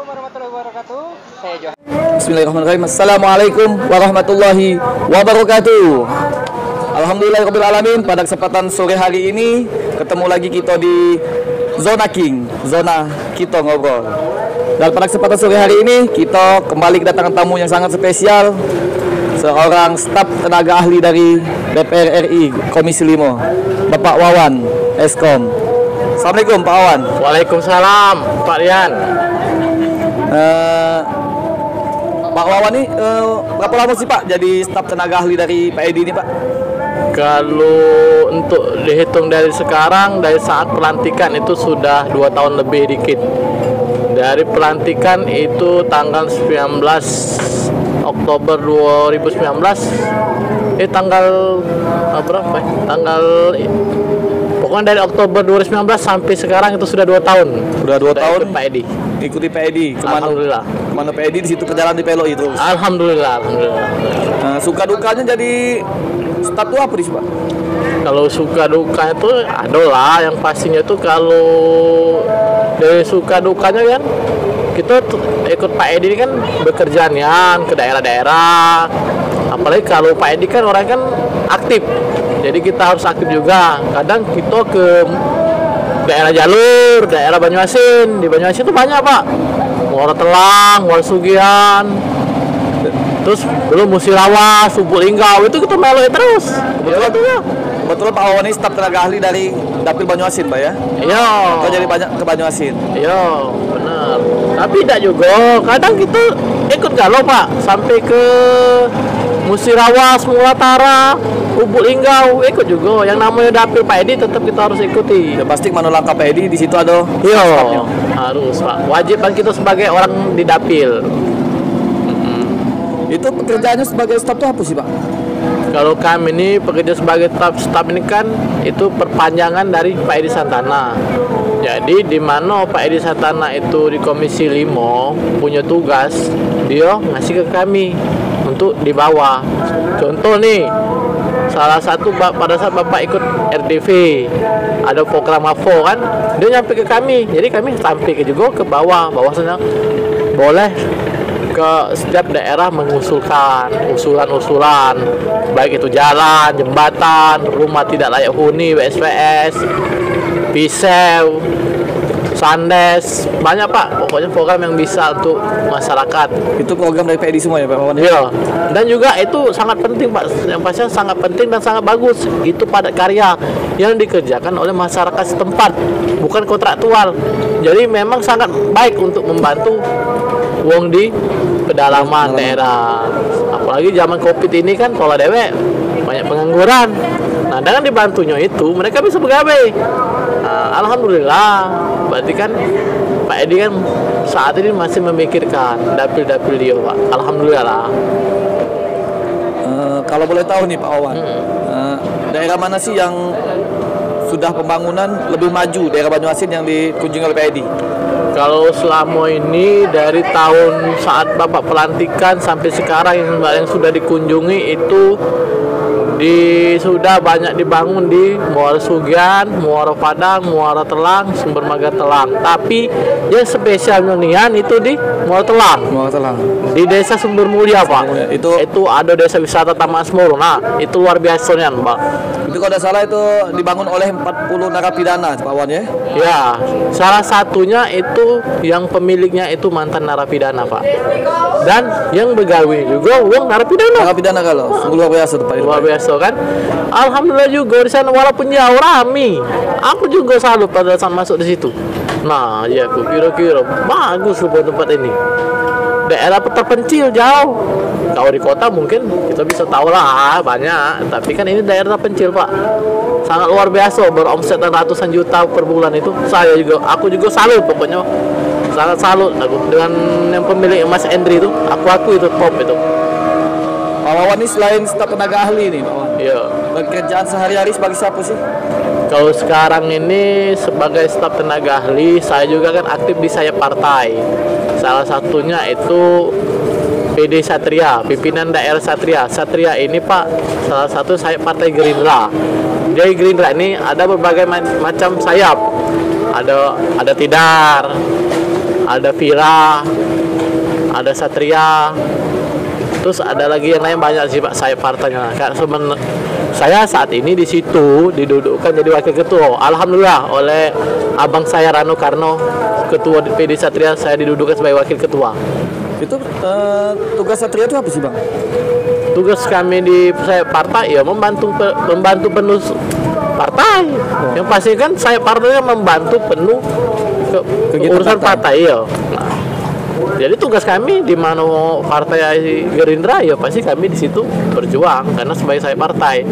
Assalamualaikum warahmatullahi wabarakatuh. Saya Johan. Bismillahirrahmanirrahim. Assalamualaikum warahmatullahi wabarakatuh. Alhamdulillahirabbil alamin. Pada kesempatan sore hari ini ketemu lagi kita di Zona King, zona kita ngobrol. Dan pada kesempatan sore hari ini kita kembali kedatangan tamu yang sangat spesial, seorang staf tenaga ahli dari DPR RI Komisi 5, Bapak Wawan Eskom. Assalamualaikum Pak Wawan. Waalaikumsalam Pak Rian. Pak Wawan ini berapa lama sih Pak jadi staf tenaga ahli dari Pak Edi ini Pak? Kalau untuk dihitung dari sekarang, dari saat pelantikan itu sudah 2 tahun lebih dikit. Dari pelantikan itu tanggal 19 Oktober 2019. Tanggal berapa ya? Pokoknya dari Oktober 2019 sampai sekarang itu sudah 2 tahun. Sudah 2 tahun Pak Edi. Ikuti Pak Edi. Alhamdulillah. Kemana Pak Edi di situ perjalanan di Pelo itu. Alhamdulillah. Suka dukanya jadi staf itu apa sih Pak? Kalau suka duka itu ada lah, yang pastinya itu kalau dari suka dukanya kan kita ikut Pak Edi ini kan bekerjanya ke daerah-daerah. Apalagi kalau Pak Edi kan orang kan aktif, jadi kita harus aktif juga. Kadang kita ke daerah jalur, daerah Banyuasin. Di Banyuasin itu banyak Pak, Muara Telang, Muara Sugihan, terus belum Musirawas, Subuk Linggau, itu kita meloi terus. Kebetulan Pak Wawan ini staf tenaga ahli dari Dapil Banyuasin Pak ya? Iya. Kita jadi banyak ke Banyuasin. Iya, benar. Tapi tidak juga. Kadang kita ikut galau Pak, sampai ke Musirawas, Mulatara, Ubud Linggau, ikut juga. Yang namanya Dapil Pak Edi tetap kita harus ikuti. Ya pasti mana langkah Pak Edi di situ ada. Iya, harus Pak. Wajib kan kita sebagai orang di Dapil. Itu pekerjaannya sebagai staf itu apa sih Pak? Kalau kami ini pekerja sebagai staf ini kan itu perpanjangan dari Pak Edi Santana. Jadi di mana Pak Edi Santana itu di Komisi 5 punya tugas, dia ngasih ke kami untuk dibawa. Contoh nih, salah satu pada saat Bapak ikut RDV, ada program AFO kan, dia nyampe ke kami. Jadi kami sampai juga ke bawah, bahwasanya boleh ke setiap daerah mengusulkan usulan-usulan, baik itu jalan, jembatan, rumah tidak layak huni, WSPS, pisau, sandes, banyak Pak. Pokoknya program yang bisa untuk masyarakat. Itu program dari Pak Edi semua ya Pak Wawan? Iya. Dan juga itu sangat penting Pak, yang pastinya sangat penting dan sangat bagus. Itu padat karya yang dikerjakan oleh masyarakat setempat, bukan kontraktual. Jadi memang sangat baik untuk membantu wong di pedalaman daerah. Apalagi zaman Covid ini kan pola dewek banyak pengangguran. Nah, dengan dibantunya itu mereka bisa bergawe. Nah, alhamdulillah. Berarti kan Pak Edi kan saat ini masih memikirkan dapil-dapil dia Pak. Alhamdulillah lah. Kalau boleh tahu nih Pak Wawan, daerah mana sih yang sudah pembangunan lebih maju daerah Banyuasin yang dikunjungi oleh Pak Edi? Kalau selama ini dari tahun saat Bapak pelantikan sampai sekarang yang sudah dikunjungi itu sudah banyak dibangun di Muara Sugihan, Muara Padang, Muara Telang, Sumber Maga Telang. Tapi yang spesialnya nian itu di Muara Telang. Muara Telang. Di Desa Sumber Mulia Pak. Itu ada desa wisata Taman Asmoro. Nah, itu luar biasanya Pak. Itu kalau tidak salah itu dibangun oleh 40 narapidana Pak Wawan ya? Ya, salah satunya itu yang pemiliknya itu mantan narapidana Pak. Dan yang begawe juga uang narapidana. Narapidana kalau luar biasa Pak. Luar biasa kan. Alhamdulillah juga di sana walaupun jauh rame. Aku juga salut pada saat masuk di situ. Nah, ya aku kira-kira bagus loh tempat ini. Daerah terpencil jauh. Kalau di kota mungkin kita bisa tahu lah banyak, tapi kan ini daerah terpencil Pak. Sangat luar biasa, beromset ratusan juta per bulan itu. Aku juga salut pokoknya. Sangat salut aku dengan yang pemilik Mas Endri itu. Aku itu top itu. Pak Wawan ini selain staf tenaga ahli nih Pak Wawan. Iya. Pekerjaan sehari-hari sebagai siapa sih? Kalau sekarang ini sebagai staf tenaga ahli, saya juga kan aktif di sayap partai. Salah satunya itu PD Satria, pimpinan daerah Satria. Satria ini Pak, salah satu sayap partai Gerindra. Jadi Gerindra ini ada berbagai macam sayap. Ada Tidar, ada Vira, ada Satria, terus ada lagi yang lain banyak sih Pak saya partainya. Saya saat ini di situ didudukkan jadi wakil ketua. Alhamdulillah oleh abang saya Rano Karno, ketua PD Satria, saya didudukkan sebagai wakil ketua. Itu tugas Satria itu apa sih Bang? Tugas kami di saya partai ya membantu penuh partai. Yang pasti kan saya partainya membantu penuh urusan partai ya. Nah, jadi tugas kami di mana partai Gerindra ya pasti kami di situ berjuang karena sebagai saya partai.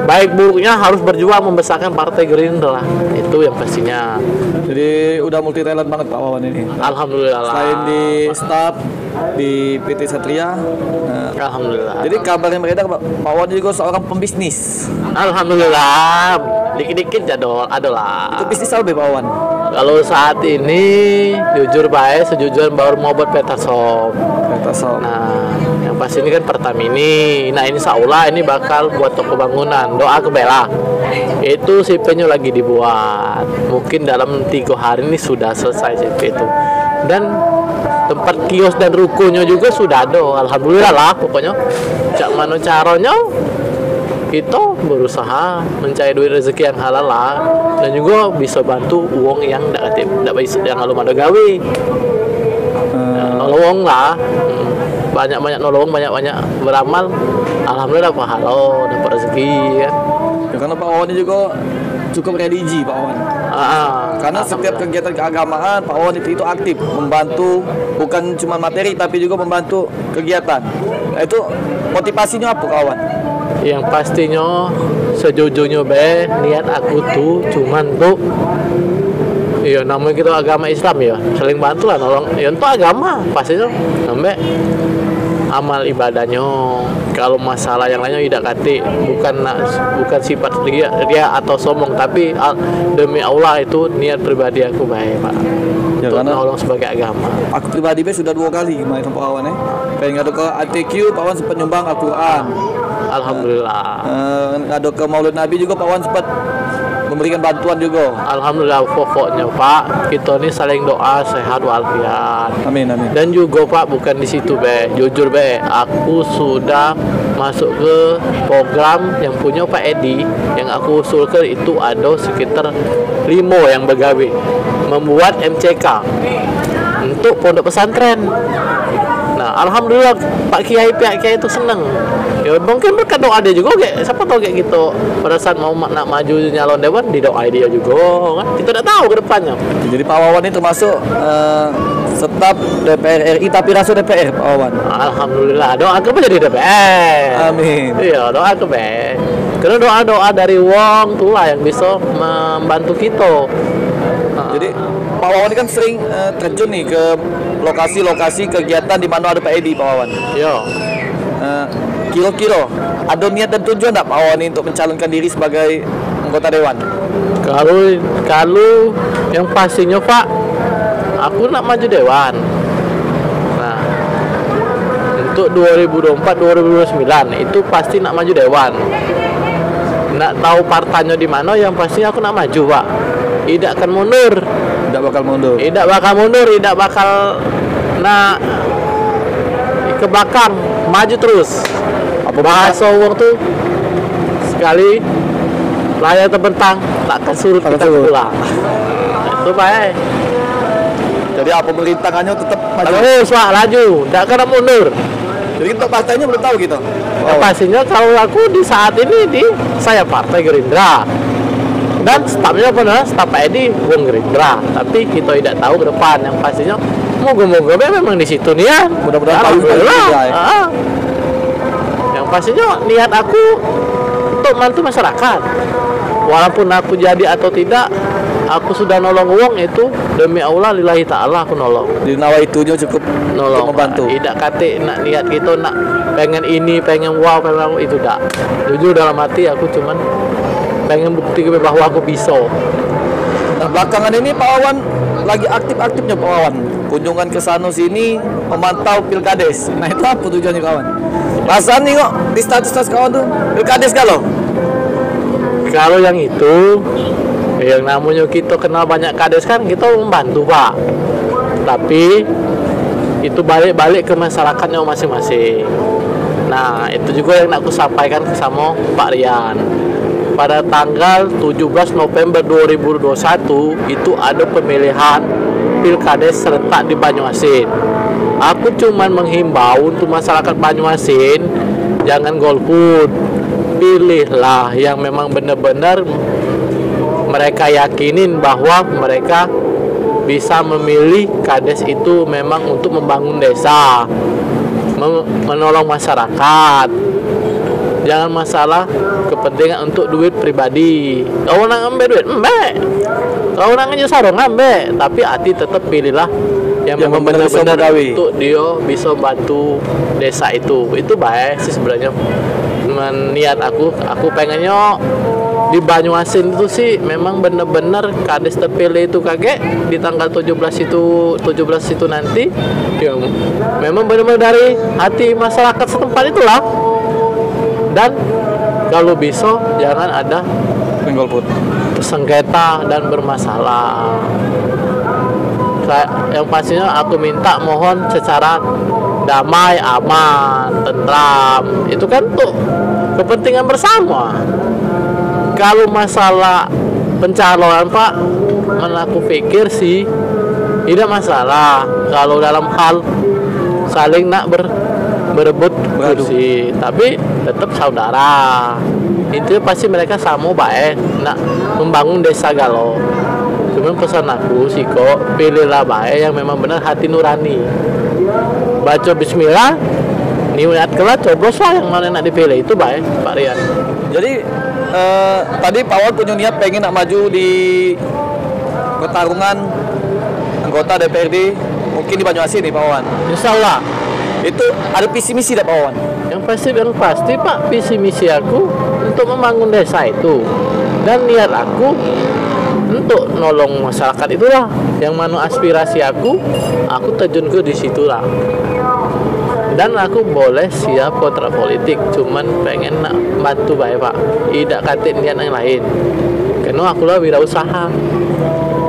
Baik buruknya harus berjuang membesarkan partai Gerindra. Itu yang pastinya. Jadi udah multi talent banget Pak Wawan ini. Alhamdulillah. Selain di staf di PT Satria, alhamdulillah. Jadi kabarnya beredar Pak Wawan juga seorang pembisnis. Alhamdulillah. Dikit-dikit jadol adalah. Itu bisnis apa Pak Wawan? Kalau saat ini jujur baik sejujurnya baru mau buat Petasop. Nah, yang pasti ini kan Pertamini. Nah, ini insya ini bakal buat toko bangunan. Doa ke Bella. Itu CP-nya lagi dibuat. Mungkin dalam 3 hari ini sudah selesai CP itu. Dan tempat kios dan rukonya juga sudah ada. Alhamdulillah lah pokoknya. Cak mano caranya kita berusaha mencari duit rezeki yang halal lah, dan juga bisa bantu uang yang tidak bisa yang belum ada gawe. Nolong lah, banyak nolong, banyak beramal. Alhamdulillah pahala dapat rezeki ya. Ya karena Pak Wawan juga cukup religi Pak Wawan. Karena setiap kegiatan keagamaan Pak Wawan itu aktif membantu, bukan cuma materi tapi juga membantu kegiatan. Nah, itu motivasinya apa Pak Wawan? Yang pastinya sejujurnya niat aku tuh cuman tuh iya namanya kita agama Islam ya, saling bantu lah nolong ya itu agama pastinya sampai amal ibadahnya. Kalau masalah yang lainnya tidak kati bukan sifat dia atau sombong, tapi demi Allah itu niat pribadi aku baik Pak ya, untuk karena nolong sebagai agama. Aku pribadi sudah 2 kali main sama Pak Wawan ya. Pengen ngadu ke ATQ Pak Wawan sempat nyumbang Al-Quran. Alhamdulillah. Ngadu ke Maulid Nabi juga Pak Wawan sempat memberikan bantuan juga. Alhamdulillah pokoknya Pak kita ini saling doa sehat walafiat. Amin amin. Dan juga Pak bukan di situ jujur aku sudah masuk ke program yang punya Pak Edi yang aku usulkan itu ada sekitar 5 yang bergawe membuat MCK untuk pondok pesantren. Nah, alhamdulillah Pak Kiai itu senang. Ya mungkin berkat doa dia juga kayak siapa tahu kayak gitu. Pada saat mau nak maju nyalon dewan didoai dia juga kan. Kita tidak tahu ke depannya. Jadi Pak Wawan ini termasuk staf DPR RI tapi rasa DPR Pak Wawan. Alhamdulillah doa ke jadi DPR. Amin. Iya, doa ke karena doa dari wong itulah yang bisa membantu kita. Jadi Pak Wawan ini kan sering terjun nih ke lokasi-lokasi kegiatan di mana ada Pak Edi Pak Wawan. Iya. Kira-kira ada niat dan tujuan enggak Pak Wawan untuk mencalonkan diri sebagai anggota dewan? Kalau yang pastinya Pak, aku nak maju dewan. Nah, untuk 2024-2029 itu pasti nak maju dewan. Nak tahu partainya di mana, yang pasti aku nak maju Pak. Tidak akan mundur. Tidak bakal mundur. Tidak bakal nak ke belakang, maju terus. Apa bahasa uang tuh sekali layar terbentang takkan surut kita pulang. Itu baik. Jadi apa pemerintahannya tetap maju. Terus Pak laju, tidak akan mundur. Jadi untuk partainya belum tahu gitu. Ya, pastinya kalau aku di saat ini saya partai Gerindra. Dan stafnya pernah staf Pak Edi Wong Gerindra, tapi kita tidak tahu ke depan. Yang pastinya moga-moga memang di situ nih ya. Mudah-mudahan tahu ya. Yang pastinya niat aku untuk membantu masyarakat. Walaupun aku jadi atau tidak, aku sudah nolong uang itu demi Allah lillahi ta'ala aku nolong. Di nawa itunya cukup nolong membantu. Tidak kate nak niat kita nak pengen ini, pengen wow, pengen itu tak. Jujur dalam hati aku cuman pengen bukti bahwa aku bisa. Nah, belakangan ini Pak Wawan lagi aktif-aktifnya Pak Wawan. Kunjungan ke sana sini memantau Pilkades. Nah itu apa tujuannya kawan? Perasaan nih kok di status kawan tuh Pilkades kalau yang itu yang namanya kita kenal banyak kades kan kita membantu Pak. tapi itu balik-balik ke masyarakatnya masing-masing. Nah, itu juga yang aku sampaikan sama Pak Rian. Pada tanggal 17 November 2021 itu ada pemilihan Pilkades serentak di Banyuasin. Aku cuman menghimbau untuk masyarakat Banyuasin, jangan golput. Pilihlah yang memang benar-benar mereka yakinin bahwa mereka bisa memilih kades itu memang untuk membangun desa, menolong masyarakat. Jangan masalah kepentingan untuk duit pribadi. Kau nang ambil duit, kau nang aja sarung ambil, tapi hati tetap pilihlah yang memang benar-benar untuk dia bisa bantu desa itu. Itu baik sih sebenarnya. Niat aku pengennya di Banyuasin itu sih memang benar-benar kades terpilih itu kakek di tanggal 17 itu nanti ya memang benar-benar dari hati masyarakat setempat itulah. Dan kalau bisa jangan ada golput, sengketa dan bermasalah. Yang pastinya aku minta mohon secara damai, aman, tentram. Itu kan tuh kepentingan bersama. Kalau masalah pencalonan Pak, aku pikir sih tidak masalah kalau dalam hal saling nak berebut kursi, tapi tetap saudara. Intinya pasti mereka sama baik nak membangun desa Galau. Cuman pesan aku sih kok pilihlah baik yang memang benar hati nurani. Baca bismillah, niat kelak coblos lah yang mana nak dipilih itu baik Pak Rian. Jadi tadi Pak Wawan punya niat pengen nak maju di pertarungan anggota DPRD mungkin di Banyuasin nih Pak Wawan. Insya Allah. Itu ada visi misi tidak Pak Wawan? Yang pasti Pak, visi misi aku untuk membangun desa itu, dan niat aku untuk nolong masyarakat itulah yang mana aspirasi aku terjun ke di situlah. Dan aku boleh siap kontrak politik, cuman pengen nak bantu baik Pak, tidak kata niat yang lain. Karena aku lah wirausaha,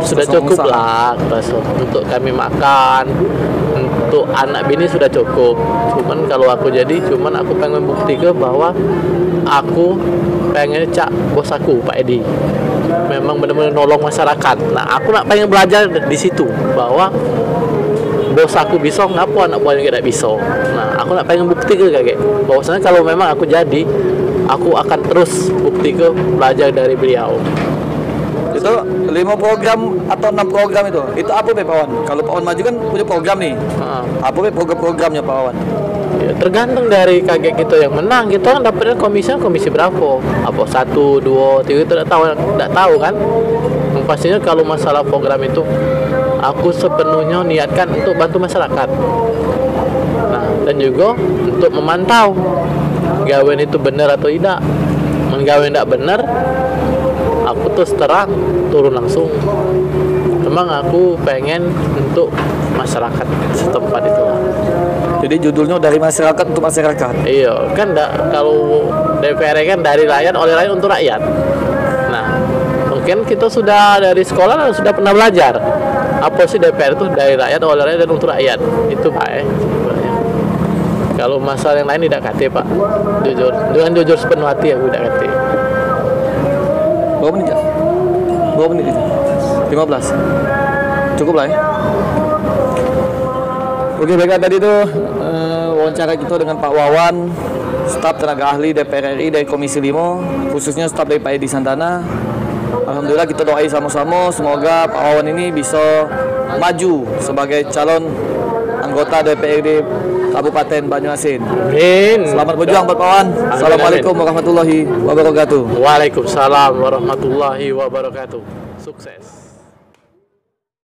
sudah cukup lah untuk kami makan, untuk anak bini sudah cukup. Cuman kalau aku cuman aku pengen buktikan bahwa aku pengen cak bos aku Pak Edi memang benar-benar nolong masyarakat. Nah, aku nak pengen belajar di situ bahwa bos aku bisa, ngapa anak buahnya tidak bisa. Nah, aku nak pengen bukti ke kakek bahwasanya kalau memang aku jadi, aku akan terus bukti ke belajar dari beliau. Itu 5 program atau 6 program itu apa Pak Wawan? Kalau Pak Wawan maju kan punya program nih. Apa program-programnya Pak Wawan? Ya, tergantung dari kakek kita yang menang. Kita kan dapatnya komisi berapa? Apa 1, 2, 3 itu tidak tahu kan? Pastinya kalau masalah program itu aku sepenuhnya niatkan untuk bantu masyarakat. Nah, dan juga untuk memantau gawen itu benar atau tidak. Menggawen tidak benar, aku terus terang turun langsung. Memang aku pengen untuk masyarakat setempat itu. Jadi judulnya dari masyarakat untuk masyarakat. Iya, kan kalau DPR kan dari rakyat oleh rakyat untuk rakyat. Nah, mungkin kita sudah dari sekolah dan sudah pernah belajar apa sih DPR itu dari rakyat oleh rakyat dan untuk rakyat. Itu baik sebenarnya. Kalau masalah yang lain tidak kate Pak, jujur, dengan jujur sepenuh hati aku tidak kate. Berapa menit ya? 2 menit itu? 15? Cukup lah ya? Oke, baiklah tadi itu wawancara kita dengan Pak Wawan, staf tenaga ahli DPR RI dari Komisi 5, khususnya staf dari Pak Edi Santana. Alhamdulillah kita doai sama-sama semoga Pak Wawan ini bisa maju sebagai calon anggota DPRD Kabupaten Banyuasin. Amin. Selamat berjuang Pak Wawan. Assalamualaikum warahmatullahi wabarakatuh. Waalaikumsalam warahmatullahi wabarakatuh. Sukses.